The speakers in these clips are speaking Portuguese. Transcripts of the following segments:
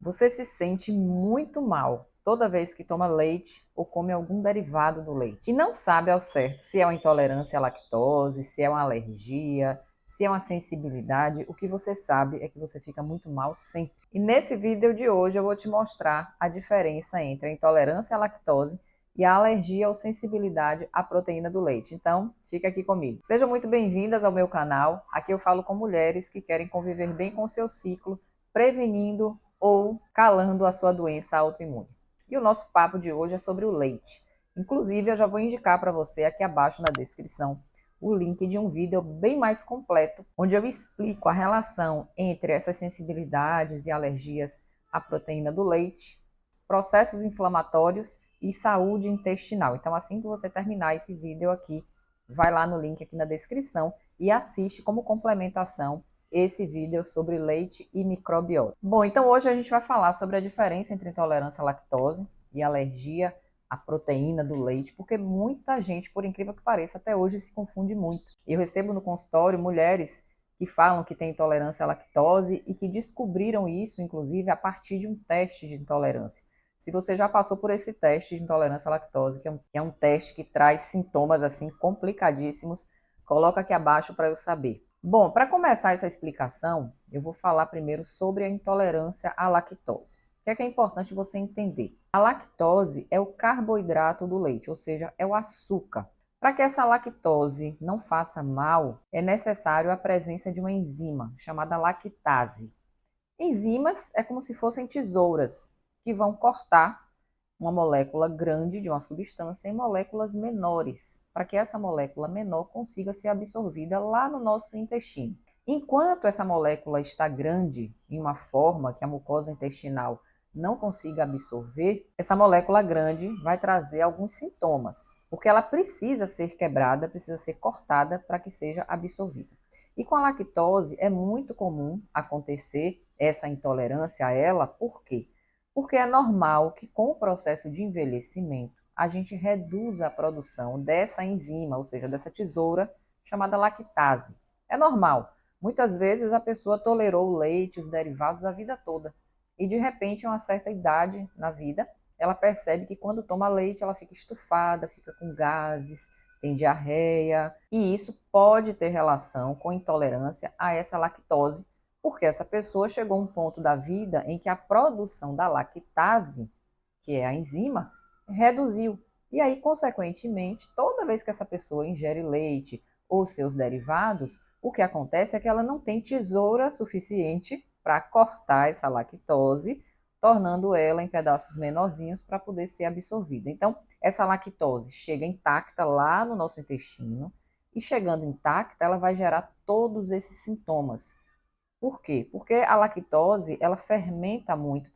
Você se sente muito mal toda vez que toma leite ou come algum derivado do leite e não sabe ao certo se é uma intolerância à lactose, se é uma alergia, se é uma sensibilidade. O que você sabe é que você fica muito mal sempre. E nesse vídeo de hoje eu vou te mostrar a diferença entre a intolerância à lactose e a alergia ou sensibilidade à proteína do leite. Então, fica aqui comigo. Sejam muito bem-vindas ao meu canal. Aqui eu falo com mulheres que querem conviver bem com o seu ciclo, prevenindo ou calando a sua doença autoimune. E o nosso papo de hoje é sobre o leite. Inclusive, eu já vou indicar para você aqui abaixo na descrição o link de um vídeo bem mais completo, onde eu explico a relação entre essas sensibilidades e alergias à proteína do leite, processos inflamatórios e saúde intestinal. Então, assim que você terminar esse vídeo aqui, vai lá no link aqui na descrição e assiste como complementação esse vídeo sobre leite e microbiota. Bom, então hoje a gente vai falar sobre a diferença entre intolerância à lactose e alergia à proteína do leite, porque muita gente, por incrível que pareça, até hoje se confunde muito. Eu recebo no consultório mulheres que falam que têm intolerância à lactose e que descobriram isso, inclusive, a partir de um teste de intolerância. Se você já passou por esse teste de intolerância à lactose, que é um teste que traz sintomas assim complicadíssimos, coloca aqui abaixo para eu saber. Bom, para começar essa explicação, eu vou falar primeiro sobre a intolerância à lactose. O que é importante você entender? A lactose é o carboidrato do leite, ou seja, é o açúcar. Para que essa lactose não faça mal, é necessário a presença de uma enzima chamada lactase. Enzimas é como se fossem tesouras que vão cortar uma molécula grande de uma substância em moléculas menores, para que essa molécula menor consiga ser absorvida lá no nosso intestino. Enquanto essa molécula está grande, em uma forma que a mucosa intestinal não consiga absorver, essa molécula grande vai trazer alguns sintomas, porque ela precisa ser quebrada, precisa ser cortada para que seja absorvida. E com a lactose é muito comum acontecer essa intolerância a ela, por quê? Porque é normal que com o processo de envelhecimento a gente reduza a produção dessa enzima, ou seja, dessa tesoura chamada lactase. É normal. Muitas vezes a pessoa tolerou o leite, os derivados a vida toda. E de repente, a uma certa idade na vida, ela percebe que quando toma leite, ela fica estufada, fica com gases, tem diarreia, e isso pode ter relação com intolerância a essa lactose, porque essa pessoa chegou a um ponto da vida em que a produção da lactase, que é a enzima, reduziu. E aí, consequentemente, toda vez que essa pessoa ingere leite ou seus derivados, o que acontece é que ela não tem tesoura suficiente para cortar essa lactose, tornando ela em pedaços menorzinhos para poder ser absorvida. Então, essa lactose chega intacta lá no nosso intestino e chegando intacta, ela vai gerar todos esses sintomas. Por quê? Porque a lactose, ela fermenta muito,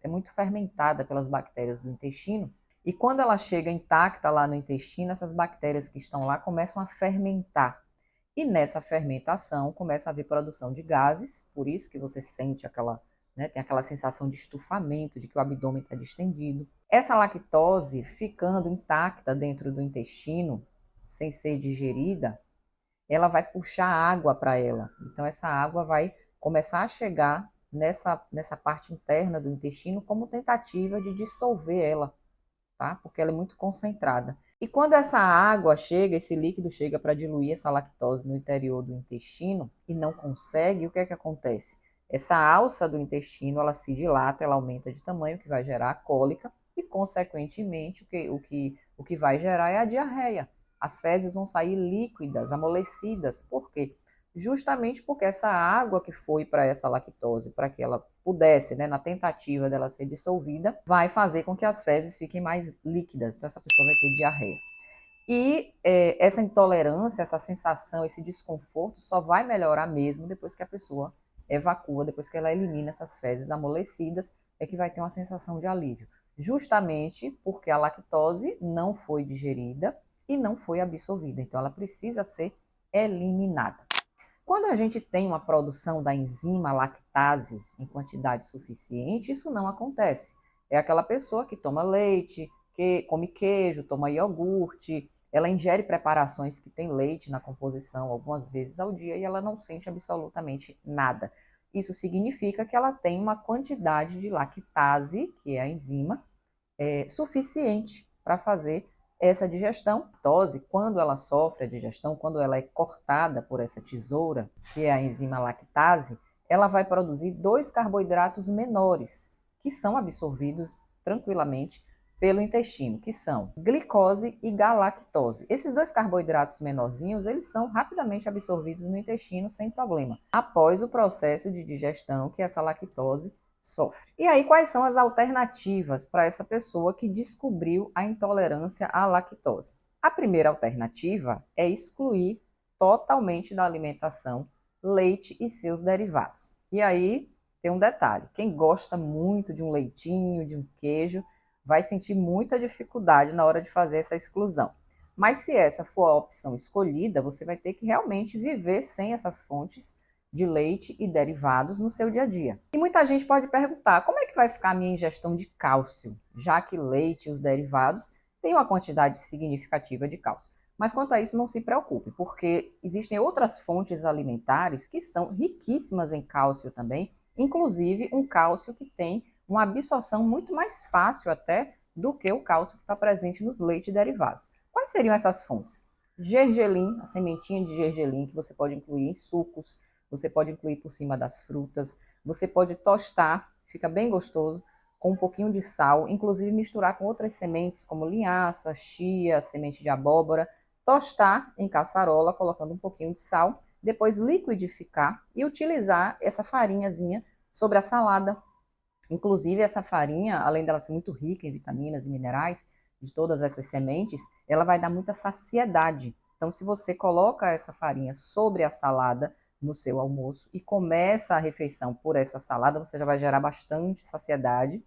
é muito fermentada pelas bactérias do intestino, e quando ela chega intacta lá no intestino, essas bactérias que estão lá começam a fermentar. E nessa fermentação começa a haver produção de gases, por isso que você sente aquela, né, tem aquela sensação de estufamento, de que o abdômen está distendido. Essa lactose ficando intacta dentro do intestino, sem ser digerida, ela vai puxar água para ela. Então, essa água vai começar a chegar nessa parte interna do intestino como tentativa de dissolver ela, tá? Porque ela é muito concentrada. E quando essa água chega, esse líquido chega para diluir essa lactose no interior do intestino e não consegue, o que é que acontece? Essa alça do intestino, ela se dilata, ela aumenta de tamanho, o que vai gerar a cólica e, consequentemente, o que vai gerar é a diarreia. As fezes vão sair líquidas, amolecidas. Por quê? Justamente porque essa água que foi para essa lactose, para que ela pudesse, né, na tentativa dela ser dissolvida, vai fazer com que as fezes fiquem mais líquidas. Então, essa pessoa vai ter diarreia. E essa intolerância, essa sensação, esse desconforto só vai melhorar mesmo depois que a pessoa evacua, depois que ela elimina essas fezes amolecidas, é que vai ter uma sensação de alívio. Justamente porque a lactose não foi digerida e não foi absorvida. Então, ela precisa ser eliminada. Quando a gente tem uma produção da enzima lactase em quantidade suficiente, isso não acontece. É aquela pessoa que toma leite, que come queijo, toma iogurte, ela ingere preparações que tem leite na composição algumas vezes ao dia e ela não sente absolutamente nada. Isso significa que ela tem uma quantidade de lactase, que é a enzima, suficiente para fazer essa digestão. A lactose, quando ela sofre a digestão, quando ela é cortada por essa tesoura, que é a enzima lactase, ela vai produzir dois carboidratos menores, que são absorvidos tranquilamente pelo intestino, que são glicose e galactose. Esses dois carboidratos menorzinhos, eles são rapidamente absorvidos no intestino sem problema, após o processo de digestão que essa lactose sofre. E aí, quais são as alternativas para essa pessoa que descobriu a intolerância à lactose? A primeira alternativa é excluir totalmente da alimentação leite e seus derivados. E aí tem um detalhe: quem gosta muito de um leitinho, de um queijo, vai sentir muita dificuldade na hora de fazer essa exclusão. Mas se essa for a opção escolhida, você vai ter que realmente viver sem essas fontes de leite e derivados no seu dia a dia. E muita gente pode perguntar: como é que vai ficar a minha ingestão de cálcio, já que leite e os derivados têm uma quantidade significativa de cálcio? Mas quanto a isso, não se preocupe, porque existem outras fontes alimentares que são riquíssimas em cálcio também, inclusive um cálcio que tem uma absorção muito mais fácil até do que o cálcio que está presente nos leites derivados. Quais seriam essas fontes? Gergelim, a sementinha de gergelim, que você pode incluir em sucos, você pode incluir por cima das frutas, você pode tostar, fica bem gostoso, com um pouquinho de sal, inclusive misturar com outras sementes, como linhaça, chia, semente de abóbora, tostar em caçarola, colocando um pouquinho de sal, depois liquidificar e utilizar essa farinhazinha sobre a salada. Inclusive, essa farinha, além dela ser muito rica em vitaminas e minerais, de todas essas sementes, ela vai dar muita saciedade. Então, se você coloca essa farinha sobre a salada no seu almoço e começa a refeição por essa salada, você já vai gerar bastante saciedade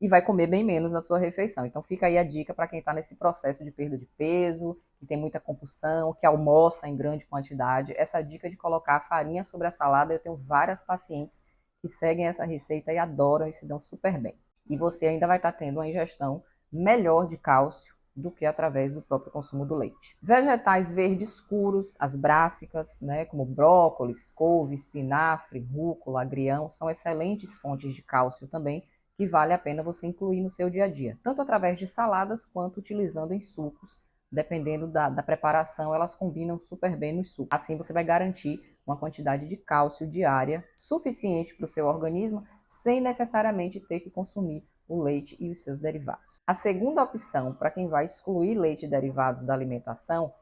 e vai comer bem menos na sua refeição. Então, fica aí a dica para quem está nesse processo de perda de peso, que tem muita compulsão, que almoça em grande quantidade. Essa dica de colocar a farinha sobre a salada, eu tenho várias pacientes que seguem essa receita e adoram e se dão super bem. E você ainda vai estar tendo uma ingestão melhor de cálcio do que através do próprio consumo do leite. Vegetais verdes escuros, as brássicas, né, como brócolis, couve, espinafre, rúcula, agrião, são excelentes fontes de cálcio também, que vale a pena você incluir no seu dia a dia, tanto através de saladas quanto utilizando em sucos. Dependendo da preparação, elas combinam super bem no suco. Assim você vai garantir uma quantidade de cálcio diária suficiente para o seu organismo, sem necessariamente ter que consumir o leite e os seus derivados. A segunda opção para quem vai excluir leite e derivados da alimentação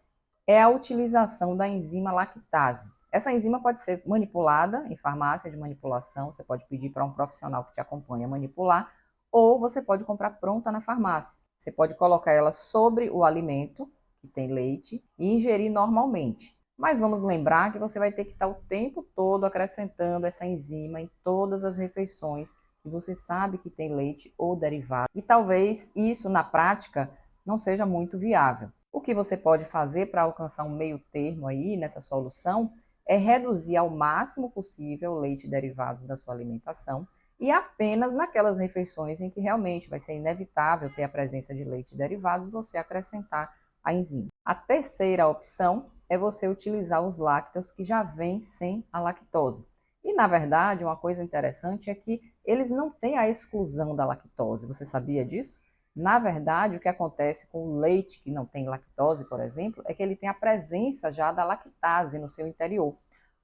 é a utilização da enzima lactase. Essa enzima pode ser manipulada em farmácia de manipulação, você pode pedir para um profissional que te acompanha manipular, ou você pode comprar pronta na farmácia. Você pode colocar ela sobre o alimento, que tem leite, e ingerir normalmente. Mas vamos lembrar que você vai ter que estar o tempo todo acrescentando essa enzima em todas as refeições que você sabe que tem leite ou derivado. E talvez isso, na prática, não seja muito viável. O que você pode fazer para alcançar um meio termo aí nessa solução é reduzir ao máximo possível o leite e derivados da sua alimentação e apenas naquelas refeições em que realmente vai ser inevitável ter a presença de leite e derivados, você acrescentar a enzima. A terceira opção é você utilizar os lácteos que já vêm sem a lactose. E, na verdade, uma coisa interessante é que eles não têm a exclusão da lactose. Você sabia disso? Na verdade, o que acontece com o leite que não tem lactose, por exemplo, é que ele tem a presença já da lactase no seu interior.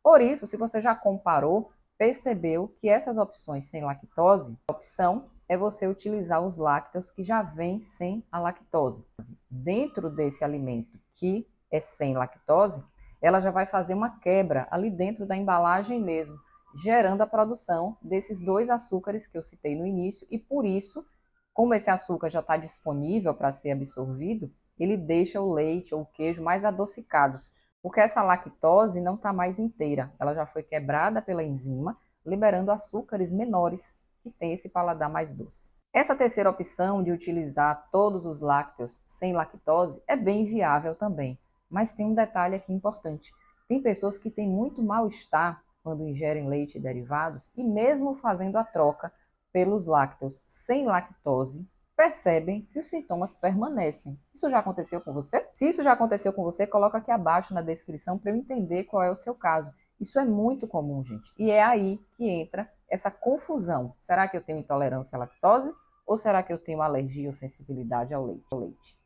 Por isso, se você já comparou, percebeu que essas opções sem lactose, a opção é você utilizar os lácteos que já vêm sem a lactose. Dentro desse alimento que é sem lactose, ela já vai fazer uma quebra ali dentro da embalagem mesmo, gerando a produção desses dois açúcares que eu citei no início, e por isso, como esse açúcar já está disponível para ser absorvido, ele deixa o leite ou o queijo mais adocicados, porque essa lactose não está mais inteira, ela já foi quebrada pela enzima, liberando açúcares menores, que tem esse paladar mais doce. Essa terceira opção de utilizar todos os lácteos sem lactose é bem viável também, mas tem um detalhe aqui importante. Tem pessoas que têm muito mal-estar quando ingerem leite e derivados e mesmo fazendo a troca pelos lácteos sem lactose, percebem que os sintomas permanecem. Isso já aconteceu com você? Se isso já aconteceu com você, coloca aqui abaixo na descrição para eu entender qual é o seu caso Isso é muito comum, gente. E é aí que entra essa confusão. Será que eu tenho intolerância à lactose ou será que eu tenho alergia ou sensibilidade ao leite?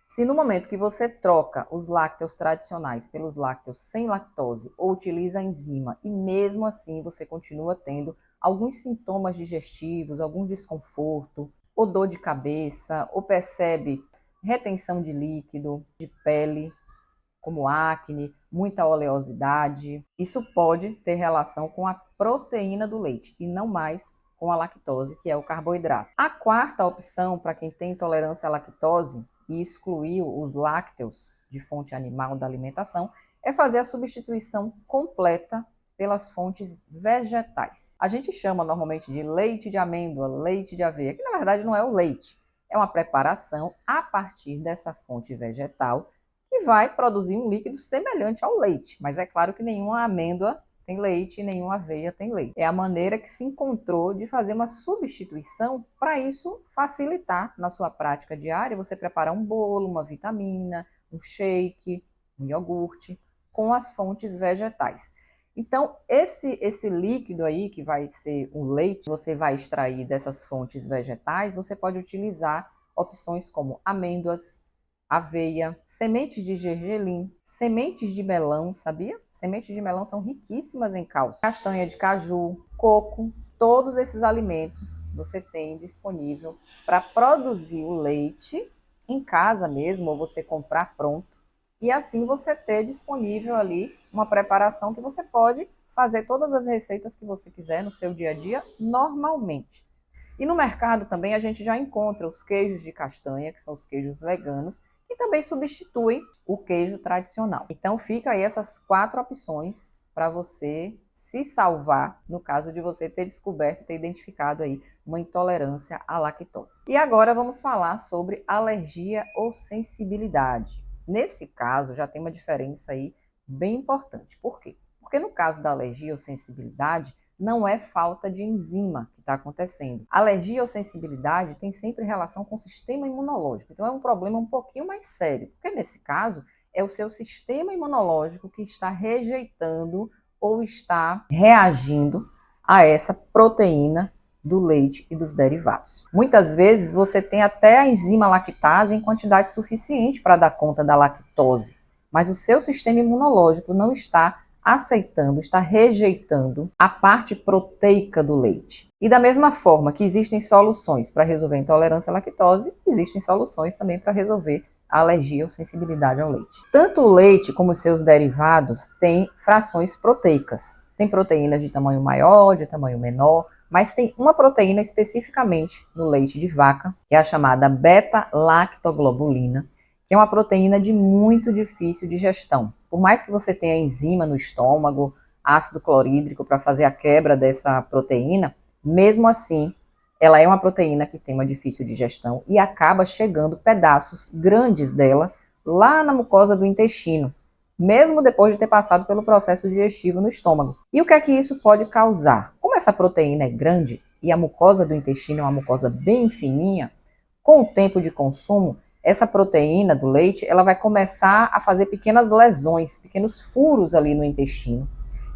Se no momento que você troca os lácteos tradicionais pelos lácteos sem lactose ou utiliza a enzima e mesmo assim você continua tendo alguns sintomas digestivos, algum desconforto, ou dor de cabeça, ou percebe retenção de líquido, de pele, como acne, muita oleosidade, isso pode ter relação com a proteína do leite e não mais com a lactose, que é o carboidrato. A quarta opção para quem tem intolerância à lactose e excluiu os lácteos de fonte animal da alimentação é fazer a substituição completa pelas fontes vegetais. A gente chama normalmente de leite de amêndoa, leite de aveia, que na verdade não é o leite, é uma preparação a partir dessa fonte vegetal que vai produzir um líquido semelhante ao leite. Mas é claro que nenhuma amêndoa tem leite e nenhuma aveia tem leite. É a maneira que se encontrou de fazer uma substituição para isso facilitar na sua prática diária você preparar um bolo, uma vitamina, um shake, um iogurte com as fontes vegetais. Então, esse líquido aí, que vai ser o leite, você vai extrair dessas fontes vegetais, você pode utilizar opções como amêndoas, aveia, sementes de gergelim, sementes de melão, sabia? Sementes de melão são riquíssimas em cálcio. Castanha de caju, coco, todos esses alimentos você tem disponível para produzir o leite em casa mesmo, ou você comprar pronto. E assim você ter disponível ali uma preparação que você pode fazer todas as receitas que você quiser no seu dia a dia normalmente. E no mercado também a gente já encontra os queijos de castanha, que são os queijos veganos, que também substituem o queijo tradicional. Então fica aí essas 4 opções para você se salvar no caso de você ter descoberto, ter identificado aí uma intolerância à lactose. E agora vamos falar sobre alergia ou sensibilidade. Nesse caso já tem uma diferença aí bem importante. Por quê? Porque no caso da alergia ou sensibilidade, não é falta de enzima que está acontecendo. Alergia ou sensibilidade tem sempre relação com o sistema imunológico. Então é um problema um pouquinho mais sério, porque nesse caso é o seu sistema imunológico que está rejeitando ou está reagindo a essa proteína do leite e dos derivados. Muitas vezes você tem até a enzima lactase em quantidade suficiente para dar conta da lactose, mas o seu sistema imunológico não está aceitando, está rejeitando a parte proteica do leite. E da mesma forma que existem soluções para resolver a intolerância à lactose, existem soluções também para resolver a alergia ou sensibilidade ao leite. Tanto o leite como os seus derivados têm frações proteicas. Tem proteínas de tamanho maior, de tamanho menor, mas tem uma proteína especificamente no leite de vaca, que é a chamada beta-lactoglobulina, que é uma proteína de muito difícil digestão. Por mais que você tenha enzima no estômago, ácido clorídrico para fazer a quebra dessa proteína, mesmo assim, ela é uma proteína que tem uma difícil digestão e acaba chegando pedaços grandes dela lá na mucosa do intestino, mesmo depois de ter passado pelo processo digestivo no estômago. E o que é que isso pode causar? Como essa proteína é grande e a mucosa do intestino é uma mucosa bem fininha, com o tempo de consumo, essa proteína do leite, ela vai começar a fazer pequenas lesões, pequenos furos ali no intestino.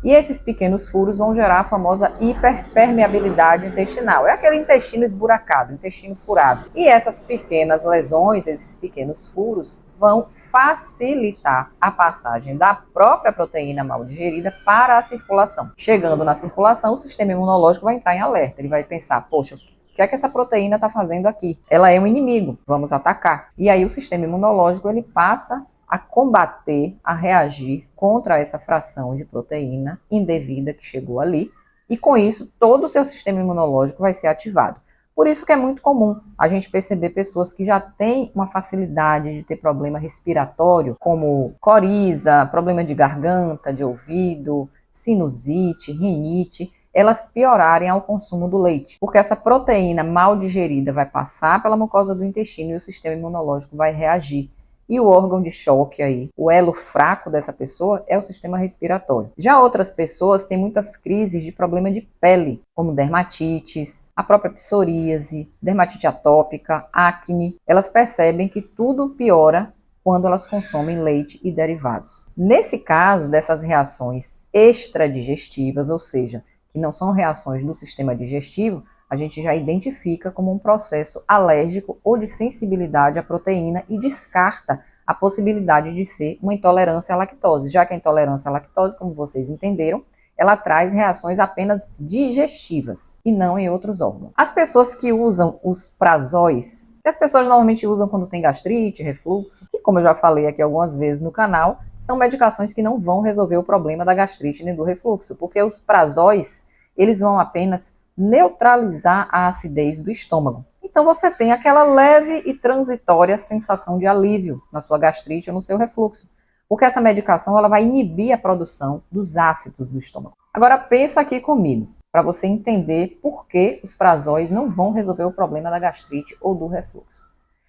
E esses pequenos furos vão gerar a famosa hiperpermeabilidade intestinal. É aquele intestino esburacado, intestino furado. E essas pequenas lesões, esses pequenos furos, vão facilitar a passagem da própria proteína mal digerida para a circulação. Chegando na circulação, o sistema imunológico vai entrar em alerta. Ele vai pensar, poxa, o que é que essa proteína está fazendo aqui? Ela é um inimigo, vamos atacar. E aí o sistema imunológico ele passa a combater, a reagir contra essa fração de proteína indevida que chegou ali. E com isso, todo o seu sistema imunológico vai ser ativado. Por isso que é muito comum a gente perceber pessoas que já têm uma facilidade de ter problema respiratório, como coriza, problema de garganta, de ouvido, sinusite, rinite, elas piorarem ao consumo do leite, porque essa proteína mal digerida vai passar pela mucosa do intestino e o sistema imunológico vai reagir. E o órgão de choque aí, o elo fraco dessa pessoa é o sistema respiratório. Já outras pessoas têm muitas crises de problema de pele, como dermatites, a própria psoríase, dermatite atópica, acne. Elas percebem que tudo piora quando elas consomem leite e derivados. Nesse caso, dessas reações extradigestivas, ou seja, que não são reações do sistema digestivo, a gente já identifica como um processo alérgico ou de sensibilidade à proteína e descarta a possibilidade de ser uma intolerância à lactose, já que a intolerância à lactose, como vocês entenderam, ela traz reações apenas digestivas e não em outros órgãos. As pessoas que usam os prazóis, que as pessoas normalmente usam quando tem gastrite, refluxo, que como eu já falei aqui algumas vezes no canal, são medicações que não vão resolver o problema da gastrite nem do refluxo, porque os prazóis, eles vão apenas neutralizar a acidez do estômago. Então você tem aquela leve e transitória sensação de alívio na sua gastrite ou no seu refluxo, porque essa medicação ela vai inibir a produção dos ácidos do estômago. Agora pensa aqui comigo, para você entender por que os prazóis não vão resolver o problema da gastrite ou do refluxo.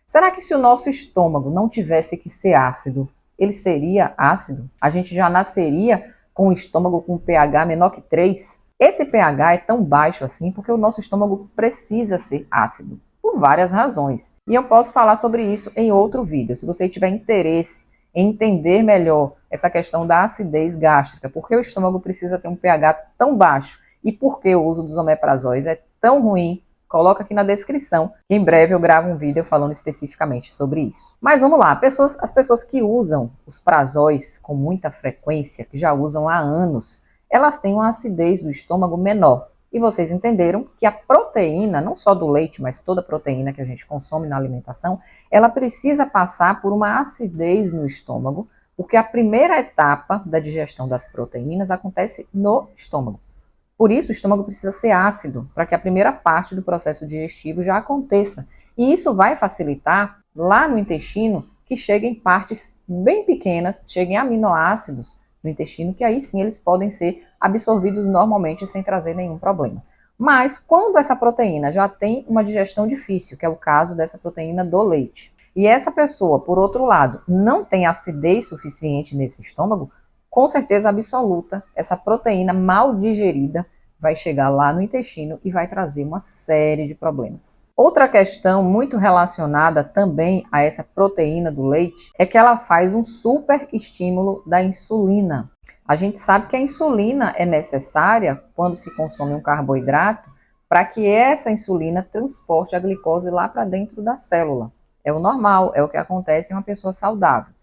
Será que se o nosso estômago não tivesse que ser ácido, ele seria ácido? A gente já nasceria com o estômago com pH menor que 3? Esse pH é tão baixo assim porque o nosso estômago precisa ser ácido, por várias razões. E eu posso falar sobre isso em outro vídeo, se você tiver interesse em entender melhor essa questão da acidez gástrica, porque o estômago precisa ter um pH tão baixo e por que o uso dos omeprazóis é tão ruim, coloca aqui na descrição, que em breve eu gravo um vídeo falando especificamente sobre isso. Mas vamos lá, as pessoas que usam os prazóis com muita frequência, que já usam há anos, elas têm uma acidez do estômago menor. E vocês entenderam que a proteína, não só do leite, mas toda a proteína que a gente consome na alimentação, ela precisa passar por uma acidez no estômago, porque a primeira etapa da digestão das proteínas acontece no estômago. Por isso, o estômago precisa ser ácido, para que a primeira parte do processo digestivo já aconteça. E isso vai facilitar lá no intestino que cheguem partes bem pequenas, cheguem aminoácidos no intestino, que aí sim eles podem ser absorvidos normalmente sem trazer nenhum problema. Mas quando essa proteína já tem uma digestão difícil, que é o caso dessa proteína do leite, e essa pessoa, por outro lado, não tem acidez suficiente nesse estômago, com certeza absoluta, essa proteína mal digerida vai chegar lá no intestino e vai trazer uma série de problemas. Outra questão muito relacionada também a essa proteína do leite é que ela faz um super estímulo da insulina. A gente sabe que a insulina é necessária quando se consome um carboidrato para que essa insulina transporte a glicose lá para dentro da célula. É o normal, é o que acontece em uma pessoa saudável.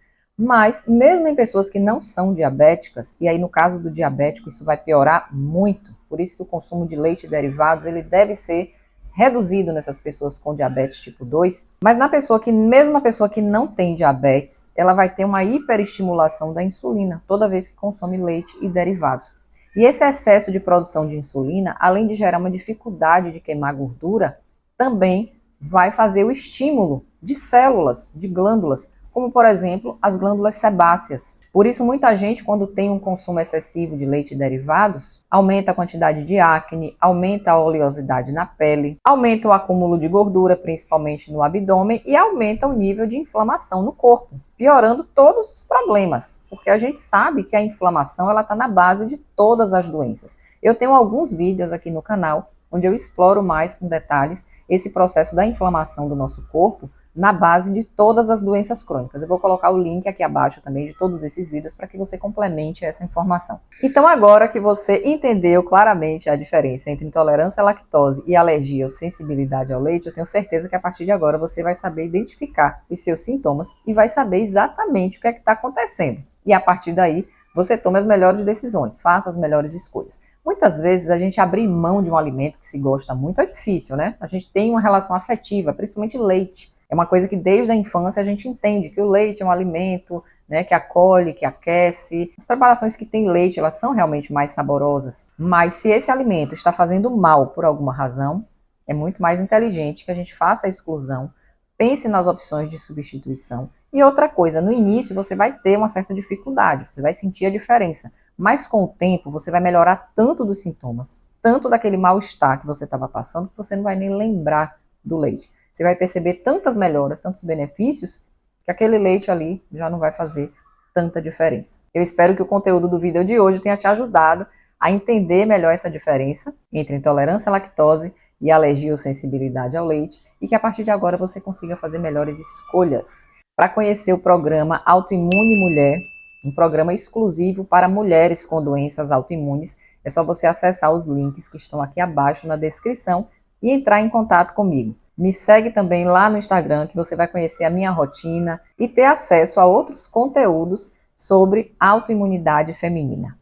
Mas, mesmo em pessoas que não são diabéticas, e aí no caso do diabético isso vai piorar muito, por isso que o consumo de leite e derivados ele deve ser reduzido nessas pessoas com diabetes tipo 2, mas mesmo a pessoa que não tem diabetes, ela vai ter uma hiperestimulação da insulina toda vez que consome leite e derivados. E esse excesso de produção de insulina, além de gerar uma dificuldade de queimar gordura, também vai fazer o estímulo de células, de glândulas, como por exemplo as glândulas sebáceas. Por isso muita gente quando tem um consumo excessivo de leite e derivados, aumenta a quantidade de acne, aumenta a oleosidade na pele, aumenta o acúmulo de gordura, principalmente no abdômen, e aumenta o nível de inflamação no corpo, piorando todos os problemas, porque a gente sabe que a inflamação ela está na base de todas as doenças. Eu tenho alguns vídeos aqui no canal onde eu exploro mais com detalhes esse processo da inflamação do nosso corpo, na base de todas as doenças crônicas. Eu vou colocar o link aqui abaixo também de todos esses vídeos para que você complemente essa informação. Então agora que você entendeu claramente a diferença entre intolerância à lactose e alergia ou sensibilidade ao leite, eu tenho certeza que a partir de agora você vai saber identificar os seus sintomas e vai saber exatamente o que é que está acontecendo. E a partir daí você toma as melhores decisões, faça as melhores escolhas. Muitas vezes a gente abrir mão de um alimento que se gosta muito é difícil, né? A gente tem uma relação afetiva, principalmente leite. É uma coisa que desde a infância a gente entende que o leite é um alimento, né, que acolhe, que aquece. As preparações que têm leite, elas são realmente mais saborosas. Mas se esse alimento está fazendo mal por alguma razão, é muito mais inteligente que a gente faça a exclusão, pense nas opções de substituição. E outra coisa, no início você vai ter uma certa dificuldade, você vai sentir a diferença. Mas com o tempo você vai melhorar tanto dos sintomas, tanto daquele mal-estar que você estava passando, que você não vai nem lembrar do leite. Você vai perceber tantas melhoras, tantos benefícios, que aquele leite ali já não vai fazer tanta diferença. Eu espero que o conteúdo do vídeo de hoje tenha te ajudado a entender melhor essa diferença entre intolerância à lactose e alergia ou sensibilidade ao leite, e que a partir de agora você consiga fazer melhores escolhas. Para conhecer o programa Autoimune Mulher, um programa exclusivo para mulheres com doenças autoimunes, é só você acessar os links que estão aqui abaixo na descrição e entrar em contato comigo. Me segue também lá no Instagram, que você vai conhecer a minha rotina e ter acesso a outros conteúdos sobre autoimunidade feminina.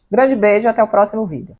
Grande beijo, até o próximo vídeo.